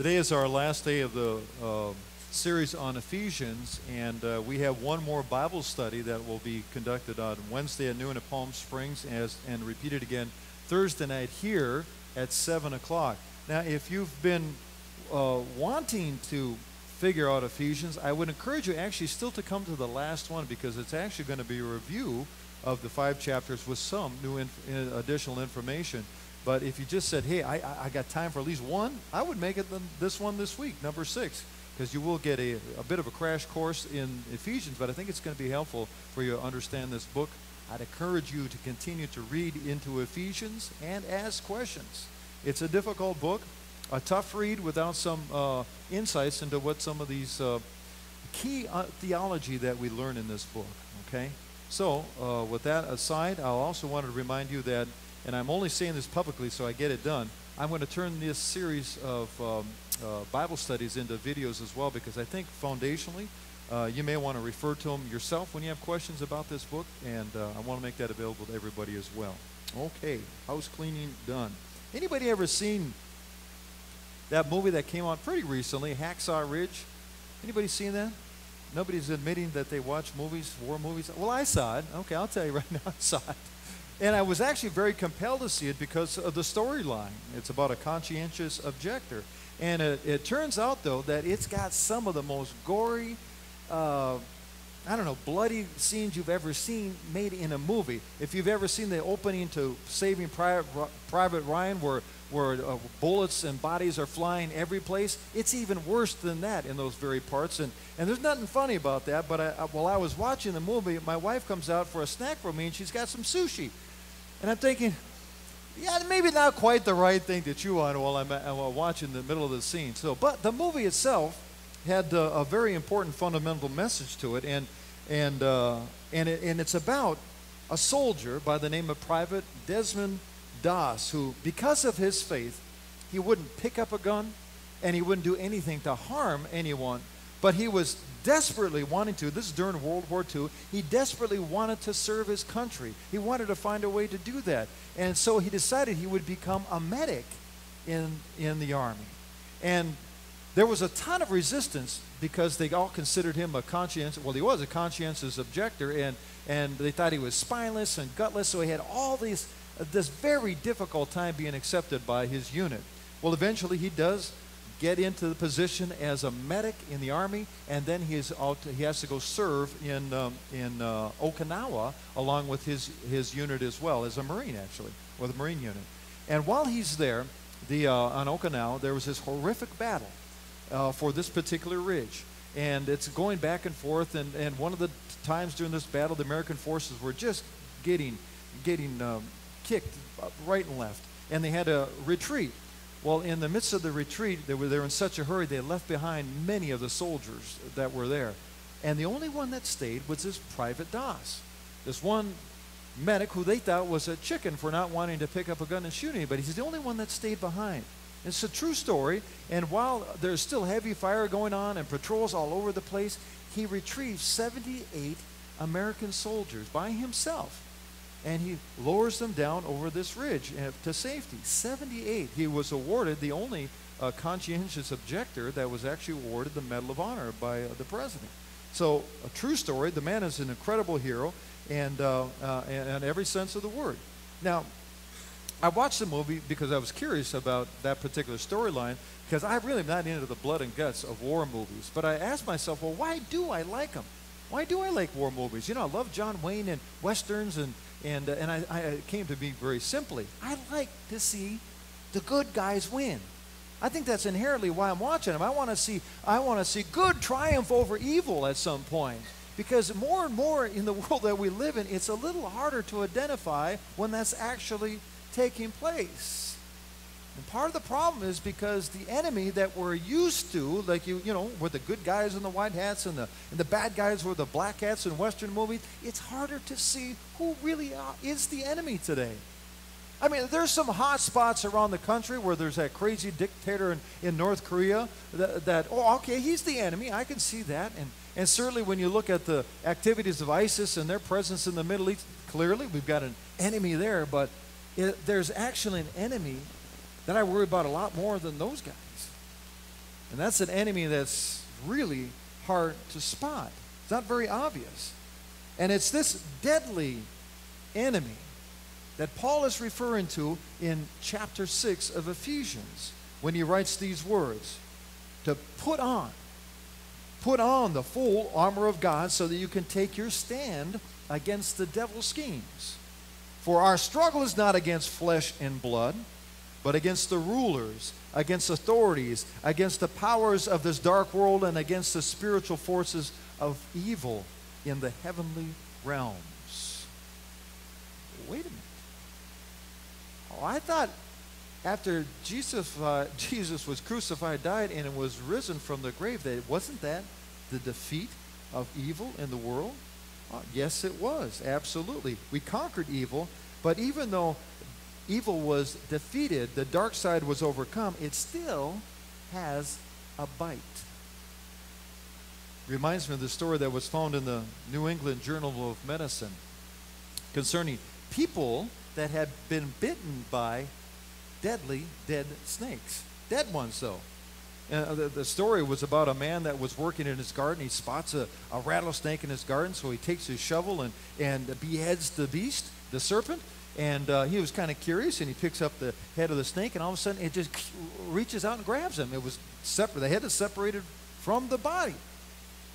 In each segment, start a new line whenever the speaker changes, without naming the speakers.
Today is our last day of the series on Ephesians, and we have one more Bible study that will be conducted on Wednesday at noon at Palm Springs and repeated again Thursday night here at 7 o'clock. Now, if you've been wanting to figure out Ephesians, I would encourage you actually still to come to the last one, because it's actually going to be a review of the 5 chapters with some new additional information. But if you just said, hey, I got time for at least one, I would make it this one this week, number 6, because you will get a bit of a crash course in Ephesians, but I think it's going to be helpful for you to understand this book. I'd encourage you to continue to read into Ephesians and ask questions. It's a difficult book, a tough read without some insights into what some of these key theology that we learn in this book, okay? So with that aside, I also wanted to remind you that, and I'm only saying this publicly so I get it done, I'm going to turn this series of Bible studies into videos as well, because I think foundationally you may want to refer to them yourself when you have questions about this book, and I want to make that available to everybody as well. Okay, house cleaning done. Anybody ever seen that movie that came out pretty recently, Hacksaw Ridge? Anybody seen that? Nobody's admitting that they watch movies, war movies. Well, I saw it. Okay, I'll tell you right now, I saw it. And I was actually very compelled to see it because of the storyline. It's about a conscientious objector. And it turns out, though, that it's got some of the most gory, bloody scenes you've ever seen made in a movie. If you've ever seen the opening to Saving Private Ryan, where bullets and bodies are flying every place, it's even worse than that in those very parts. And there's nothing funny about that, but while I was watching the movie, my wife comes out for a snack for me, and she's got some sushi. And I'm thinking, yeah, maybe not quite the right thing to chew on while I'm watching the middle of the scene. But the movie itself had a very important fundamental message to it, and it's about a soldier by the name of Private Desmond Doss, who, because of his faith, he wouldn't pick up a gun and he wouldn't do anything to harm anyone, but he was desperately wanting to. This is during World War II. He desperately wanted to serve his country. He wanted to find a way to do that, and so he decided he would become a medic in the Army. And there was a ton of resistance because they all considered him a conscientious, well, he was a conscientious objector, and they thought he was spineless and gutless, so he had all this very difficult time being accepted by his unit. Well, eventually he does get into the position as a medic in the Army, and then he has to go serve in Okinawa along with his unit as well, as a Marine, actually, with a Marine unit. And while he's there, on Okinawa, there was this horrific battle for this particular ridge, and it's going back and forth, and one of the times during this battle, the American forces were just getting kicked right and left, and they had to retreat. Well, in the midst of the retreat, they were in such a hurry, they left behind many of the soldiers that were there. And the only one that stayed was this Private Doss, this one medic who they thought was a chicken for not wanting to pick up a gun and shoot anybody. He's the only one that stayed behind. It's a true story, and while there's still heavy fire going on and patrols all over the place, he retrieves 78 American soldiers by himself, and he lowers them down over this ridge to safety. 78. He was awarded the only conscientious objector that was actually awarded the Medal of Honor by the president. So, a true story. The man is an incredible hero, and in every sense of the word. Now, I watched the movie because I was curious about that particular storyline, because I'm really not into the blood and guts of war movies. But I asked myself, well, why do I like them? Why do I like war movies? You know, I love John Wayne and Westerns, and I came to be very simply, I like to see the good guys win. I think that's inherently why I'm watching them. I want to see good triumph over evil at some point. Because more and more in the world that we live in, it's a little harder to identify when that's actually taking place. And part of the problem is because the enemy that we're used to, like were the good guys in the white hats and the bad guys were the black hats in Western movies, it's harder to see who really is the enemy today. I mean, there's some hot spots around the country where there's that crazy dictator in North Korea oh, okay, he's the enemy. I can see that. And certainly when you look at the activities of ISIS and their presence in the Middle East, clearly we've got an enemy there, but there's actually an enemy that I worry about a lot more than those guys. And that's an enemy that's really hard to spot. It's not very obvious. And it's this deadly enemy that Paul is referring to in chapter 6 of Ephesians when he writes these words, to put on the full armor of God so that you can take your stand against the devil's schemes. For our struggle is not against flesh and blood, but against the rulers, against authorities, against the powers of this dark world, and against the spiritual forces of evil in the heavenly realms. Wait a minute. Oh, I thought after Jesus was crucified, died, and was risen from the grave, wasn't that the defeat of evil in the world? Yes, it was. Absolutely. We conquered evil, but even though evil was defeated, the dark side was overcome, it still has a bite. Reminds me of the story that was found in the New England Journal of Medicine concerning people that had been bitten by deadly dead snakes. Dead ones, though. The story was about a man that was working in his garden. He spots a rattlesnake in his garden, so he takes his shovel and beheads the beast, the serpent. And he was kind of curious, and he picks up the head of the snake, and all of a sudden it just reaches out and grabs him. It was separate. The head is separated from the body.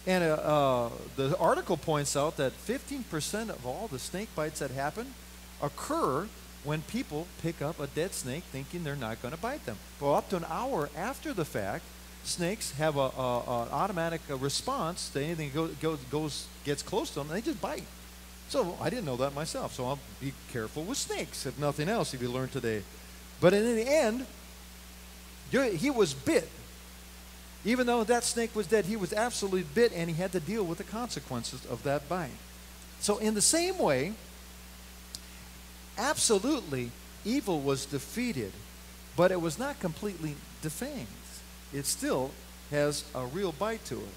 And the article points out that 15% of all the snake bites that happen occur when people pick up a dead snake thinking they're not going to bite them. Well, up to an hour after the fact, snakes have an automatic response to anything that gets close to them, and they just bite. So I didn't know that myself, so I'll be careful with snakes, if nothing else, if you learn today. But in the end, he was bit. Even though that snake was dead, he was absolutely bit, and he had to deal with the consequences of that bite. So in the same way, absolutely, evil was defeated, but it was not completely defanged. It still has a real bite to it.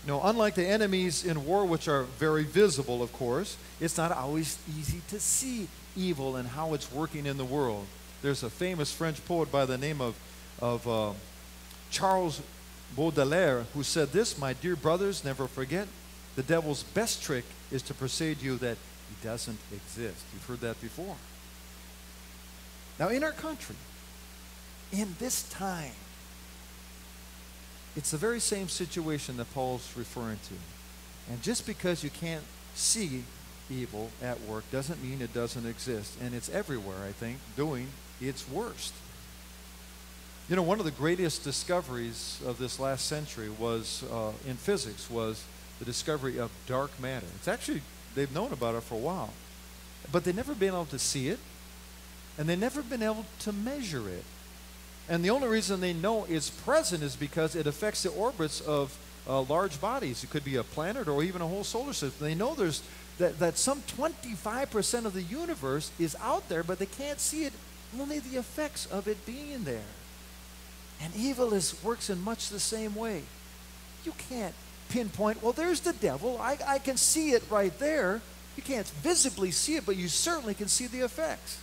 No, unlike the enemies in war, which are very visible, of course, it's not always easy to see evil and how it's working in the world. There's a famous French poet by the name of Charles Baudelaire who said this: "My dear brothers, never forget, the devil's best trick is to persuade you that he doesn't exist." You've heard that before. Now, in our country, in this time, it's the very same situation that Paul's referring to. And just because you can't see evil at work doesn't mean it doesn't exist. And it's everywhere, I think, doing its worst. You know, one of the greatest discoveries of this last century was, in physics, was the discovery of dark matter. It's actually, they've known about it for a while. But they've never been able to see it, and they've never been able to measure it. And the only reason they know it's present is because it affects the orbits of large bodies. It could be a planet or even a whole solar system. They know there's that some 25% of the universe is out there, but they can't see it, only the effects of it being there. And evil works in much the same way. You can't pinpoint, well, there's the devil. I can see it right there. You can't visibly see it, but you certainly can see the effects.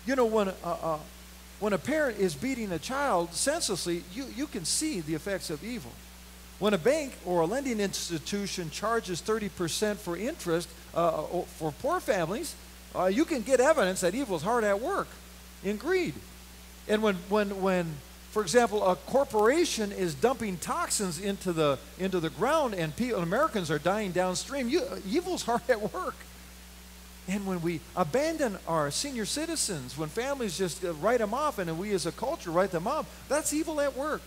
You know, when a parent is beating a child senselessly, you can see the effects of evil. When a bank or a lending institution charges 30% for interest for poor families, you can get evidence that evil is hard at work in greed. And when for example, a corporation is dumping toxins into the ground and Americans are dying downstream, evil's hard at work. And when we abandon our senior citizens, when families just write them off, and we as a culture write them off, that's evil at work.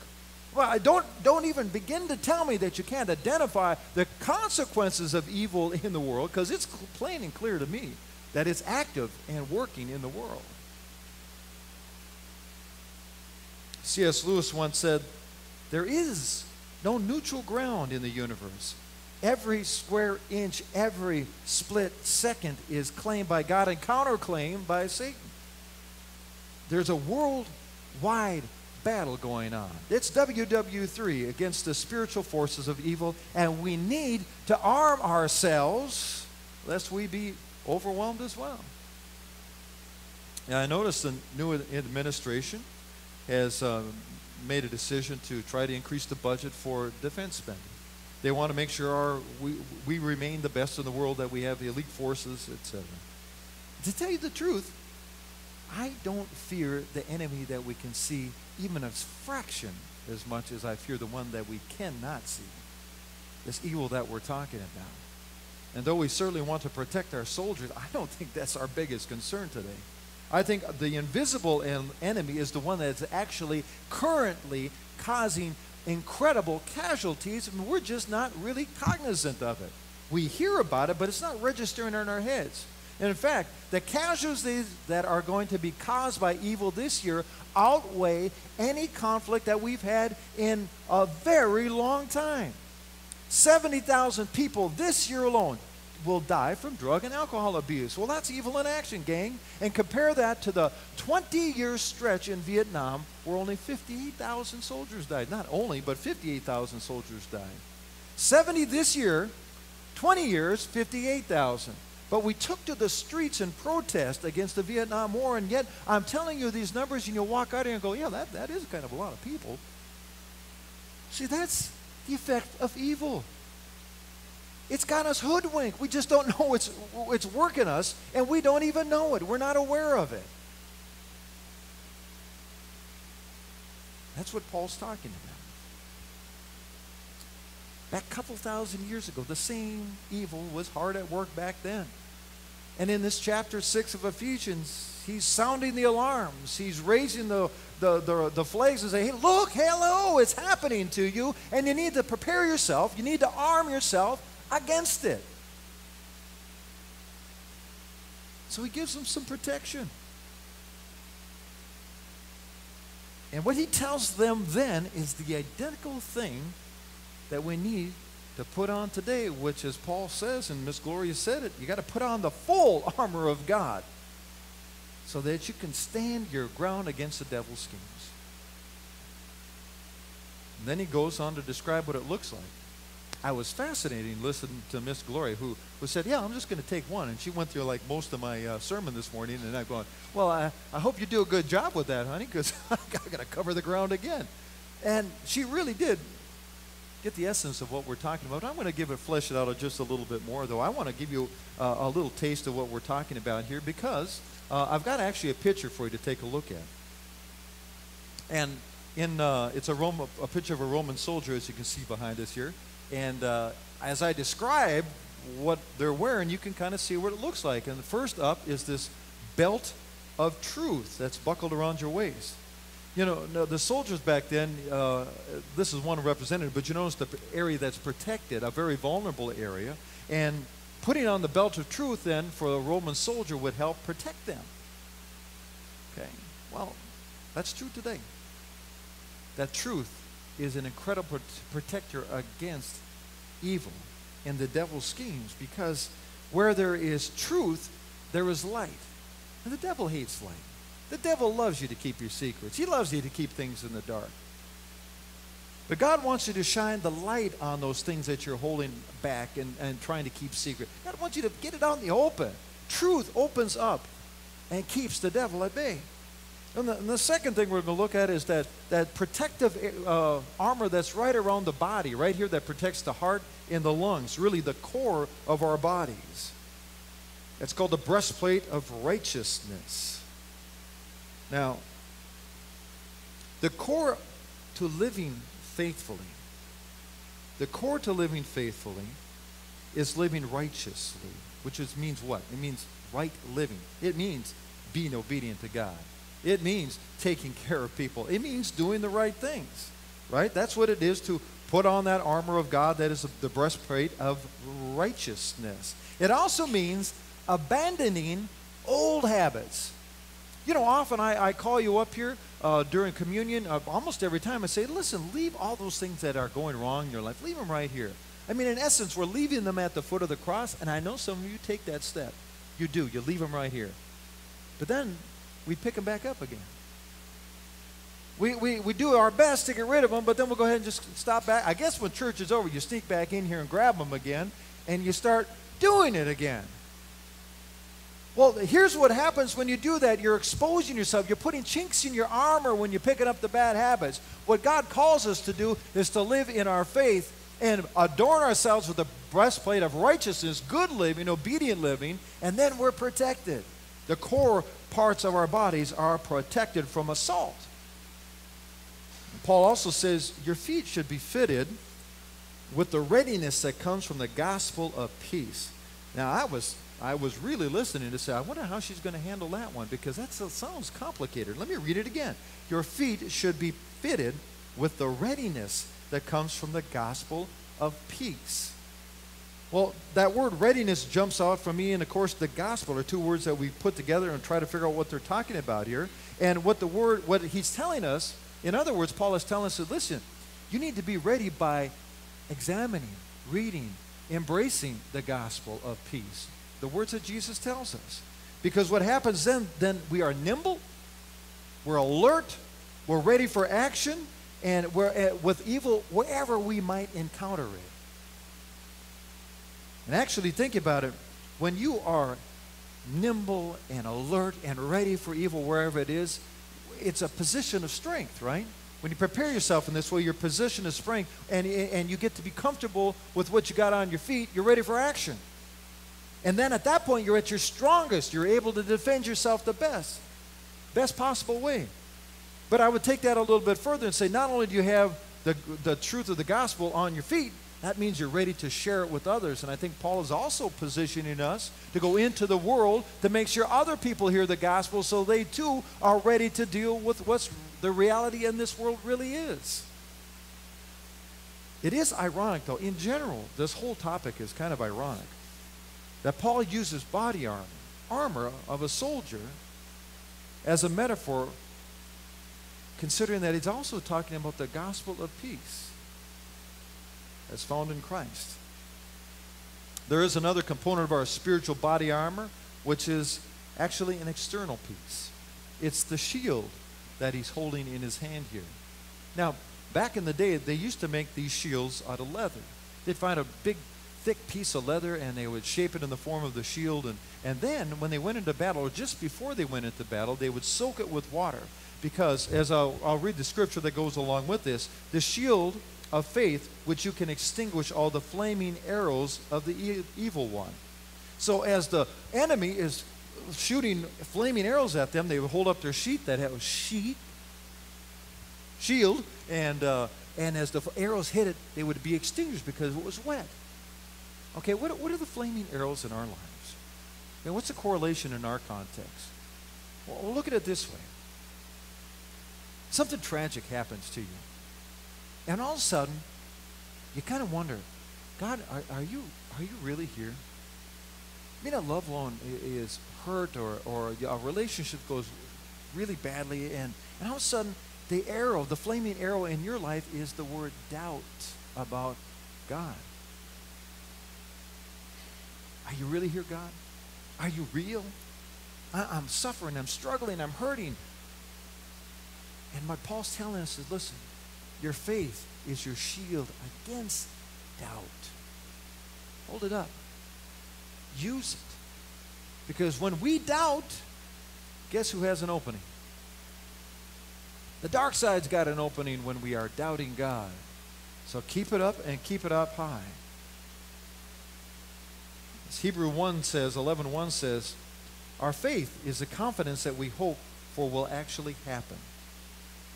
Well, don't even begin to tell me that you can't identify the consequences of evil in the world, because it's plain and clear to me that it's active and working in the world. C.S. Lewis once said, "There is no neutral ground in the universe. Every square inch, every split second is claimed by God and counterclaimed by Satan." There's a worldwide battle going on. It's WW3 against the spiritual forces of evil, and we need to arm ourselves lest we be overwhelmed as well. Now, I noticed the new administration has made a decision to try to increase the budget for defense spending. They want to make sure we remain the best in the world, that we have the elite forces, etc. To tell you the truth, I don't fear the enemy that we can see even a fraction as much as I fear the one that we cannot see, this evil that we're talking about. And though we certainly want to protect our soldiers, I don't think that's our biggest concern today. I think the invisible enemy is the one that's actually currently causing incredible casualties, and we're just not really cognizant of it. We hear about it, but it's not registering in our heads. And in fact, the casualties that are going to be caused by evil this year outweigh any conflict that we've had in a very long time. 70,000 people this year alone will die from drug and alcohol abuse. Well, that's evil in action, gang. And compare that to the 20-year stretch in Vietnam where only 58,000 soldiers died. Not only, but 58,000 soldiers died. 70 this year, 20 years, 58,000. But we took to the streets in protest against the Vietnam War, and yet I'm telling you these numbers, and you'll walk out here and go, yeah, that is kind of a lot of people. See, that's the effect of evil. It's got us hoodwinked. We just don't know it's working us, and we don't even know it. We're not aware of it. That's what Paul's talking about. That couple thousand years ago, the same evil was hard at work back then. And in this chapter 6 of Ephesians, he's sounding the alarms. He's raising the flags and saying, hey, look, hello, it's happening to you, and you need to prepare yourself. You need to arm yourself against it. So he gives them some protection. And what he tells them then is the identical thing that we need to put on today, which, as Paul says, and Miss Gloria said it, you got to put on the full armor of God so that you can stand your ground against the devil's schemes. And then he goes on to describe what it looks like. I was fascinated listening to Miss Gloria, who said, yeah, I'm just going to take one. And she went through like most of my sermon this morning, and I'm going, well, I hope you do a good job with that, honey, because I got to cover the ground again. And she really did get the essence of what we're talking about. I'm going to flesh it out just a little bit more, though. I want to give you a little taste of what we're talking about here, because I've got actually a picture for you to take a look at. And it's a picture of a Roman soldier, as you can see behind us here. And as I describe what they're wearing, you can kind of see what it looks like. And first up is this belt of truth that's buckled around your waist. You know, the soldiers back then, this is one representative, but you notice the area that's protected, a very vulnerable area. And putting on the belt of truth then for a Roman soldier would help protect them. Okay, well, that's true today. That truth is an incredible protector against evil and the devil's schemes, because where there is truth, there is light. And the devil hates light. The devil loves you to keep your secrets. He loves you to keep things in the dark. But God wants you to shine the light on those things that you're holding back and trying to keep secret. God wants you to get it out in the open. Truth opens up and keeps the devil at bay. And the second thing we're going to look at is that protective armor that's right around the body, right here, that protects the heart and the lungs, really the core of our bodies. It's called the breastplate of righteousness. Now, the core to living faithfully, is living righteously, which means what? It means right living. It means being obedient to God. It means taking care of people. It means doing the right things, right? That's what it is to put on that armor of God that is the breastplate of righteousness. It also means abandoning old habits. You know, often I call you up here during communion, almost every time I say, listen, leave all those things that are going wrong in your life. Leave them right here. I mean, in essence, we're leaving them at the foot of the cross, and I know some of you take that step. You do. You leave them right here. But then we pick them back up again. We do our best to get rid of them, but then we'll go ahead and just stop back. I guess when church is over, you sneak back in here and grab them again, and you start doing it again. Well, here's what happens when you do that. You're exposing yourself. You're putting chinks in your armor when you're picking up the bad habits. What God calls us to do is to live in our faith and adorn ourselves with the breastplate of righteousness, good living, obedient living, and then we're protected. The core parts of our bodies are protected from assault. Paul also says your feet should be fitted with the readiness that comes from the gospel of peace. Now, I was really listening to say, I wonder how she's going to handle that one, because that sounds complicated. Let me read it again. Your feet should be fitted with the readiness that comes from the gospel of peace. Well, that word readiness jumps out for me, and of course the gospel are two words that we put together and try to figure out what they're talking about here. And what he's telling us, in other words, Paul is telling us that, listen, you need to be ready by examining, reading, embracing the gospel of peace. The words that Jesus tells us. Because what happens then we are nimble, we're alert, we're ready for action, and we're with evil wherever we might encounter it. And actually think about it, when you are nimble and alert and ready for evil wherever it is, it's a position of strength, right? When you prepare yourself in this way, your position is strength, and you get to be comfortable with what you got on your feet, you're ready for action. And then at that point, you're at your strongest. You're able to defend yourself the best possible way. But I would take that a little bit further and say, not only do you have the truth of the gospel on your feet, that means you're ready to share it with others. And I think Paul is also positioning us to go into the world to make sure other people hear the gospel so they too are ready to deal with what's the reality in this world really is. It is ironic, though, in general, this whole topic is kind of ironic, that Paul uses body armor of a soldier as a metaphor, considering that he's also talking about the gospel of peace as found in Christ. There is another component of our spiritual body armor, which is actually an external piece. It's the shield that he's holding in his hand here. Now, back in the day, they used to make these shields out of leather. They'd find a big, thick piece of leather, and they would shape it in the form of the shield. And then, when they went into battle, or just before they went into battle, they would soak it with water. Because, as I'll read the scripture that goes along with this, the shield of faith, which you can extinguish all the flaming arrows of the evil one. So as the enemy is shooting flaming arrows at them, they would hold up their sheet that had a shield, and as the arrows hit it, they would be extinguished because it was wet. Okay, what are the flaming arrows in our lives? I mean, what's the correlation in our context? Well, look at it this way. Something tragic happens to you. And all of a sudden, you kind of wonder, God, are you really here? I mean, a loved one is hurt, or a relationship goes really badly, and all of a sudden, the flaming arrow in your life is the word doubt about God. Are you really here, God? Are you real? I'm suffering, I'm struggling, I'm hurting. And what Paul's telling us is, listen, your faith is your shield against doubt. Hold it up. Use it. Because when we doubt, guess who has an opening? The dark side's got an opening when we are doubting God. So keep it up, and keep it up high. As Hebrews 11:1 says, our faith is the confidence that we hope for will actually happen.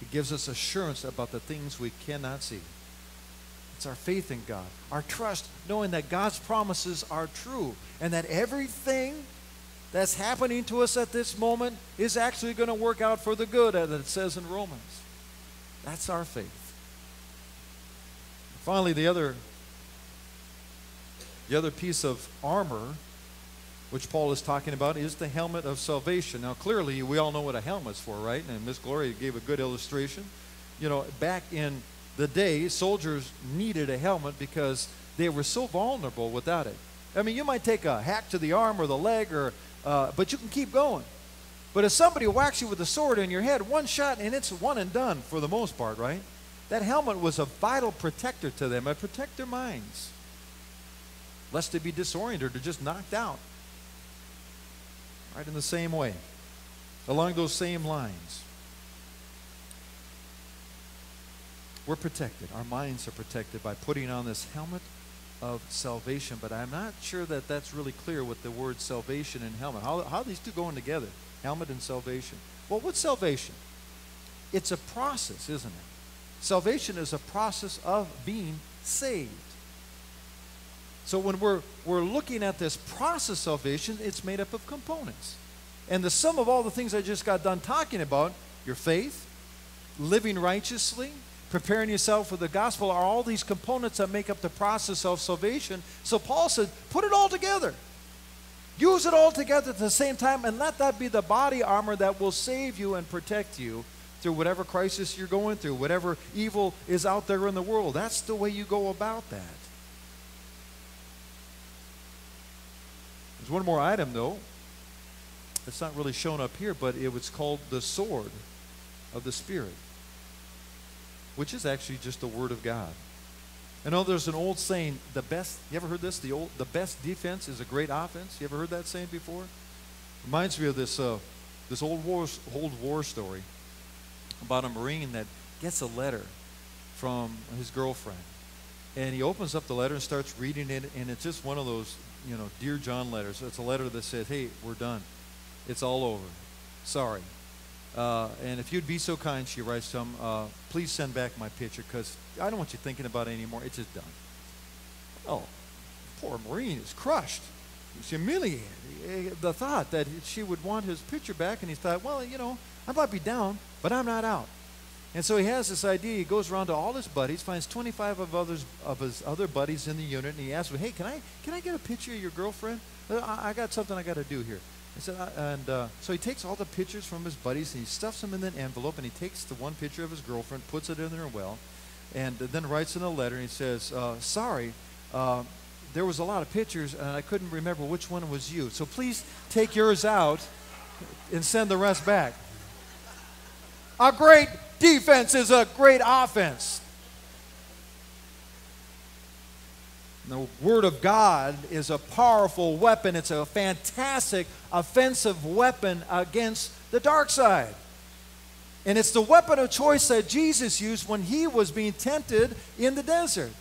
It gives us assurance about the things we cannot see. It's our faith in God, our trust, knowing that God's promises are true, and that everything that's happening to us at this moment is actually going to work out for the good, as it says in Romans. That's our faith. Finally, the other piece of armor which Paul is talking about is the helmet of salvation. Now, clearly, we all know what a helmet's for, right? And Miss Gloria gave a good illustration. You know, back in the day, soldiers needed a helmet because they were so vulnerable without it. I mean, you might take a hack to the arm or the leg, but you can keep going. But if somebody whacks you with a sword in your head, one shot, and it's one and done for the most part, right? That helmet was a vital protector to them. It protect their minds, lest they be disoriented or just knocked out. right in the same way, along those same lines. We're protected. Our minds are protected by putting on this helmet of salvation. But I'm not sure that that's really clear with the word salvation and helmet. How are these two going together? Helmet and salvation. Well, what's salvation? It's a process, isn't it? Salvation is a process of being saved. So when we're looking at this process of salvation, it's made up of components. And the sum of all the things I just got done talking about, your faith, living righteously, preparing yourself for the gospel, are all these components that make up the process of salvation. So Paul said, put it all together. Use it all together at the same time, and let that be the body armor that will save you and protect you through whatever crisis you're going through, whatever evil is out there in the world. That's the way you go about that. There's one more item, though. It's not really shown up here, but it was called the sword of the Spirit, which is actually just the Word of God. I know there's an old saying, you ever heard this? The best defense is a great offense. You ever heard that saying before? Reminds me of this old war story about a Marine that gets a letter from his girlfriend. And he opens up the letter and starts reading it, and it's just one of those, Dear John letters. It's a letter that says, hey, we're done. It's all over. Sorry. And if you'd be so kind, she writes to him, please send back my picture, because I don't want you thinking about it anymore. It's just done. Oh, poor Marine is crushed. He's humiliated. The thought that she would want his picture back, and he thought, well, I might be down, but I'm not out. And so he has this idea. He goes around to all his buddies, finds 25 of his other buddies in the unit, and he asks them, hey, can I get a picture of your girlfriend? I got something I got to do here. So he takes all the pictures from his buddies, and he stuffs them in an envelope, and he takes the one picture of his girlfriend, puts it in there well, and then writes in a letter, and he says, sorry, there was a lot of pictures, and I couldn't remember which one was you. So please take yours out and send the rest back. A great defense is a great offense. The Word of God is a powerful weapon. It's a fantastic offensive weapon against the dark side. And it's the weapon of choice that Jesus used when he was being tempted in the desert.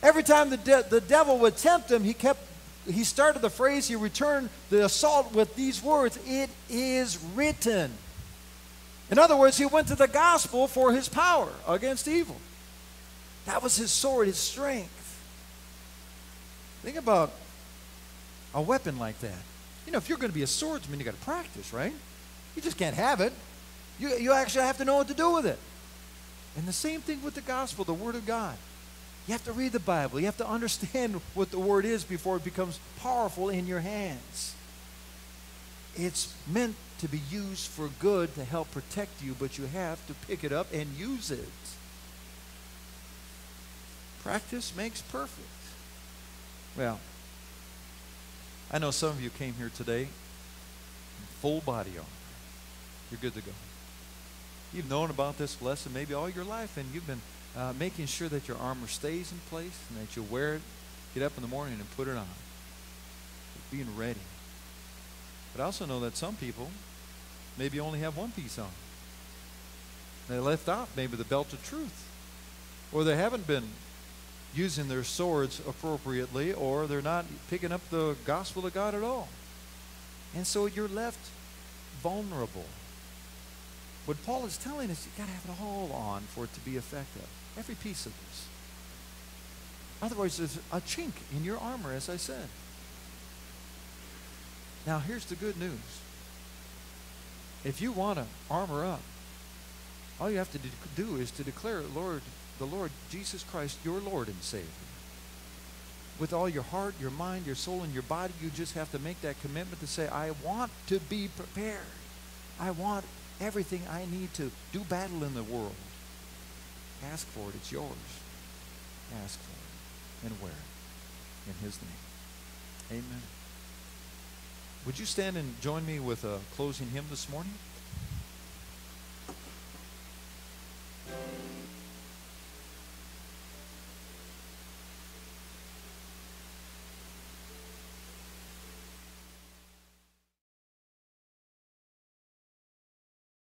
Every time the devil would tempt him, he started the phrase, he returned the assault with these words, it is written. In other words, he went to the gospel for his power against evil. That was his sword, his strength. Think about a weapon like that. If you're going to be a swordsman, you got to practice, right? You just can't have it. You actually have to know what to do with it. And the same thing with the gospel, the Word of God. You have to read the Bible. You have to understand what the Word is before it becomes powerful in your hands. It's meant to be used for good to help protect you, but you have to pick it up and use it. Practice makes perfect. Well, I know some of you came here today in full body armor. You're good to go. You've known about this lesson maybe all your life, and you've been making sure that your armor stays in place and that you wear it, get up in the morning and put it on. Being ready. But I also know that some people maybe only have one piece on. They left out maybe the belt of truth. Or they haven't been using their swords appropriately, or they're not picking up the gospel of God at all. And so you're left vulnerable. What Paul is telling us, you've got to have it all on for it to be effective. Every piece of this. Otherwise, there's a chink in your armor, as I said. Now, here's the good news. If you want to armor up, all you have to do is to declare the Lord Jesus Christ, your Lord and Savior. With all your heart, your mind, your soul, and your body, you just have to make that commitment to say, I want to be prepared. I want everything I need to do battle in the world. Ask for it. It's yours. Ask for it and wear it in His name. Amen. Would you stand and join me with a closing hymn this morning?